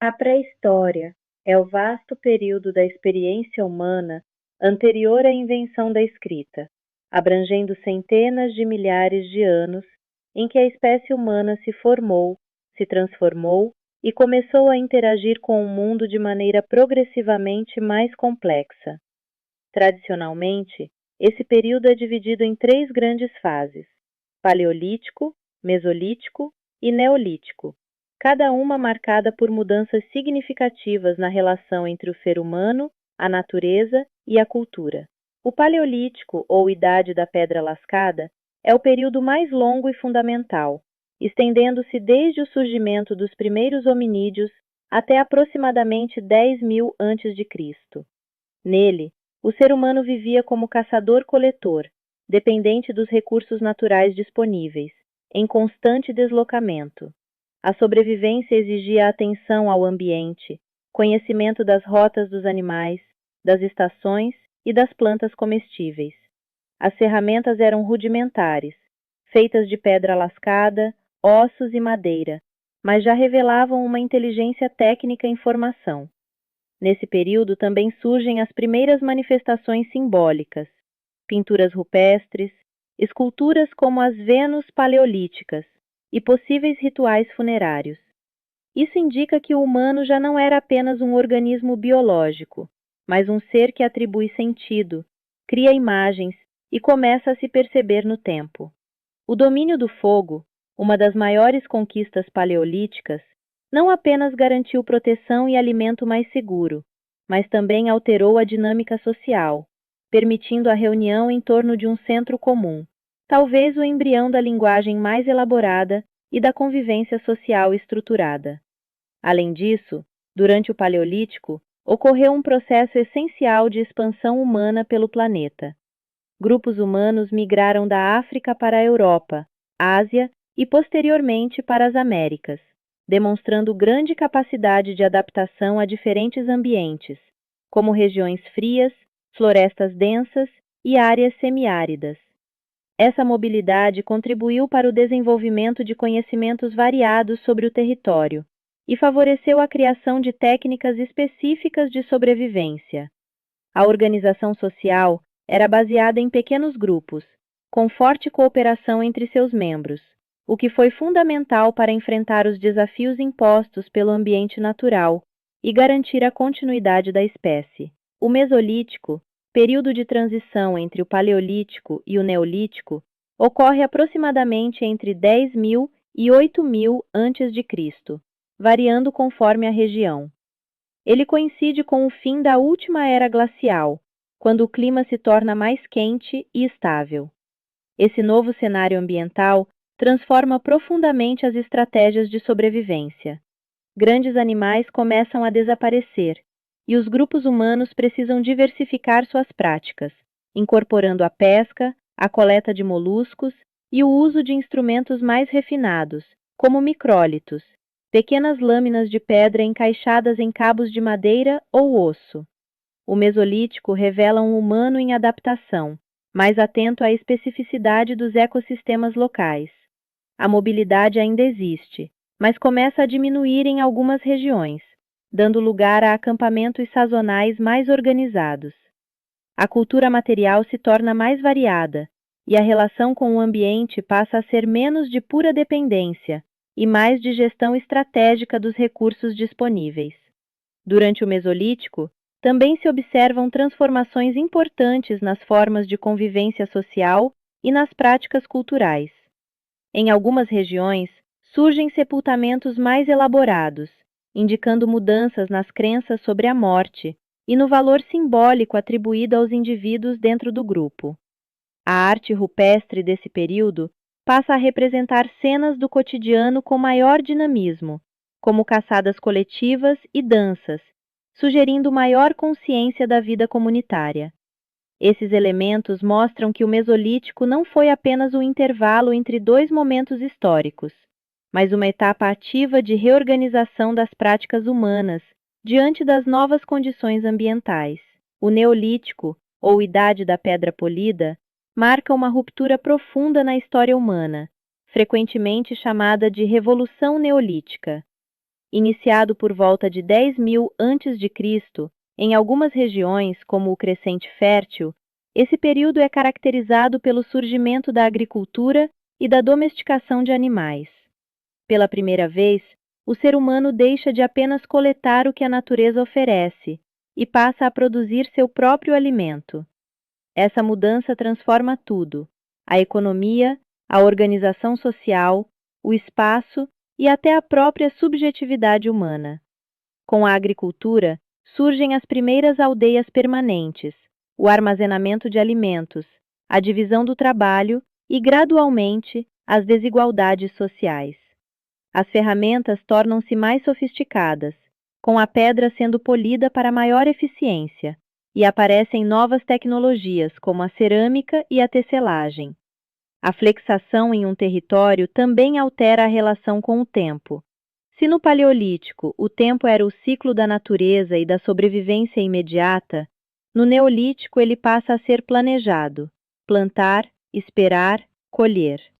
A pré-história é o vasto período da experiência humana anterior à invenção da escrita, abrangendo centenas de milhares de anos em que a espécie humana se formou, se transformou e começou a interagir com o mundo de maneira progressivamente mais complexa. Tradicionalmente, esse período é dividido em três grandes fases: Paleolítico, Mesolítico e Neolítico, cada uma marcada por mudanças significativas na relação entre o ser humano, a natureza e a cultura. O Paleolítico, ou Idade da Pedra Lascada, é o período mais longo e fundamental, estendendo-se desde o surgimento dos primeiros hominídeos até aproximadamente 10.000 a.C. Nele, o ser humano vivia como caçador-coletor, dependente dos recursos naturais disponíveis, em constante deslocamento. A sobrevivência exigia atenção ao ambiente, conhecimento das rotas dos animais, das estações e das plantas comestíveis. As ferramentas eram rudimentares, feitas de pedra lascada, ossos e madeira, mas já revelavam uma inteligência técnica em formação. Nesse período também surgem as primeiras manifestações simbólicas, pinturas rupestres, esculturas como as Vênus paleolíticas e possíveis rituais funerários. Isso indica que o humano já não era apenas um organismo biológico, mas um ser que atribui sentido, cria imagens e começa a se perceber no tempo. O domínio do fogo, uma das maiores conquistas paleolíticas, não apenas garantiu proteção e alimento mais seguro, mas também alterou a dinâmica social, permitindo a reunião em torno de um centro comum, talvez o embrião da linguagem mais elaborada e da convivência social estruturada. Além disso, durante o Paleolítico, ocorreu um processo essencial de expansão humana pelo planeta. Grupos humanos migraram da África para a Europa, Ásia e posteriormente para as Américas, demonstrando grande capacidade de adaptação a diferentes ambientes, como regiões frias, florestas densas e áreas semiáridas. Essa mobilidade contribuiu para o desenvolvimento de conhecimentos variados sobre o território e favoreceu a criação de técnicas específicas de sobrevivência. A organização social era baseada em pequenos grupos, com forte cooperação entre seus membros, o que foi fundamental para enfrentar os desafios impostos pelo ambiente natural e garantir a continuidade da espécie. O Mesolítico, período de transição entre o Paleolítico e o Neolítico, ocorre aproximadamente entre 10.000 e 8.000 a.C., variando conforme a região. Ele coincide com o fim da última era glacial, quando o clima se torna mais quente e estável. Esse novo cenário ambiental transforma profundamente as estratégias de sobrevivência. Grandes animais começam a desaparecer, e os grupos humanos precisam diversificar suas práticas, incorporando a pesca, a coleta de moluscos e o uso de instrumentos mais refinados, como micrólitos, pequenas lâminas de pedra encaixadas em cabos de madeira ou osso. O Mesolítico revela um humano em adaptação, mais atento à especificidade dos ecossistemas locais. A mobilidade ainda existe, mas começa a diminuir em algumas regiões, dando lugar a acampamentos sazonais mais organizados. A cultura material se torna mais variada, e a relação com o ambiente passa a ser menos de pura dependência e mais de gestão estratégica dos recursos disponíveis. Durante o Mesolítico, também se observam transformações importantes nas formas de convivência social e nas práticas culturais. Em algumas regiões, surgem sepultamentos mais elaborados, indicando mudanças nas crenças sobre a morte e no valor simbólico atribuído aos indivíduos dentro do grupo. A arte rupestre desse período passa a representar cenas do cotidiano com maior dinamismo, como caçadas coletivas e danças, sugerindo maior consciência da vida comunitária. Esses elementos mostram que o Mesolítico não foi apenas um intervalo entre dois momentos históricos, mas uma etapa ativa de reorganização das práticas humanas diante das novas condições ambientais. O Neolítico, ou Idade da Pedra Polida, marca uma ruptura profunda na história humana, frequentemente chamada de Revolução Neolítica. iniciado por volta de 10.000 a.C., em algumas regiões, como o Crescente Fértil, esse período é caracterizado pelo surgimento da agricultura e da domesticação de animais. Pela primeira vez, o ser humano deixa de apenas coletar o que a natureza oferece e passa a produzir seu próprio alimento. Essa mudança transforma tudo: a economia, a organização social, o espaço e até a própria subjetividade humana. Com a agricultura, surgem as primeiras aldeias permanentes, o armazenamento de alimentos, a divisão do trabalho e, gradualmente, as desigualdades sociais. As ferramentas tornam-se mais sofisticadas, com a pedra sendo polida para maior eficiência, e aparecem novas tecnologias como a cerâmica e a tecelagem. A flexação em um território também altera a relação com o tempo. Se no Paleolítico o tempo era o ciclo da natureza e da sobrevivência imediata, no Neolítico ele passa a ser planejado: plantar, esperar, colher.